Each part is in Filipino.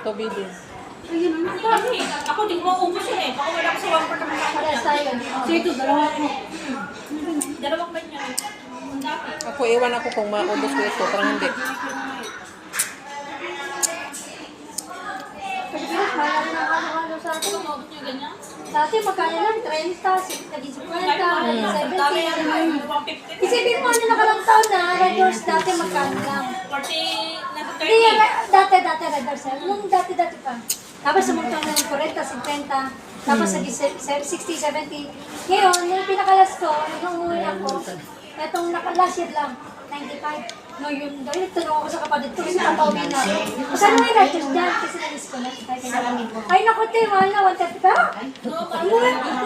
to, Bibi. Ayun, ano ito? Ako di ko maubos yun eh. Ako wala ko sa 1 part ng mga Pares tayo. So ito, dalawa ko. Dalawang ganyan. Ako, iwan ako kung maubos ko ito. Parang hindi. Pilipinas, mahal na halo-halo sa atin. Maubos nyo ganyan? Dati magkano lang, 30, naging 50, naging 70. Dami yan, 150. Isipin mo, ano nakalang taon na, Red Horse dati magkano lang. 40, nasa Hindi, 30. dati Red Horse. Nung dati pa. Tapos sumunta na ng 40, 50. Tapos naging 60, 70. Ngayon, yung pinakalas ko, nung umuwi ako, etong last year lang, 95. No, yun daw. Nagtanong ako sa kapatid ko kasi papauwi na. Saan mo yung Red Horse dyan? Kasi na-miss ko na. Ay, naku, te, mahal na, 135.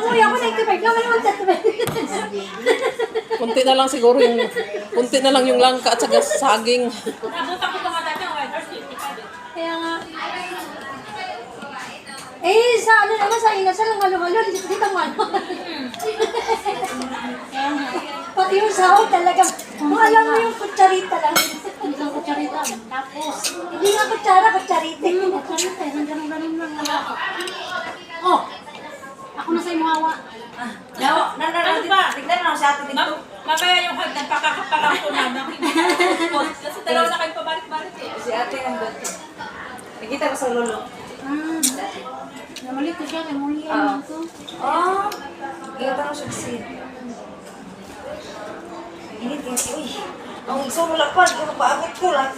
Umuwi ako, 95 lang, 135. Kunti na lang siguro yung... Kunti na lang yung langka at saka saging. Nabutan ko pa nga dati ang riders, 55 eh. Kaya nga. Eh, sa ano naman, sa inasal, ang halo-halo, dito ang halo. Pati yung sahog talaga. Kung alam mo yung kutsarita lang. Hindi ka kutsarita. Tapos, Hindi nga kutsara, kutsarita. kutsarita. Ganun lang naman. Oh! Ako na sa'yo hawa. Ano ba? Tignan mo sa atin dito. Mamaya yung hagdan, pakakapalang ko na ng hindi ko. Kasi dalawa na kayo pabalik-balik eh. Si ate ang ganito. Nakita ko sa lolo. Namalik ko siya. Namuli Oo. ko. Oh, kita ko siya kasi. Init kasi, uy. Ang isang mulapad, kung paabot ko lang.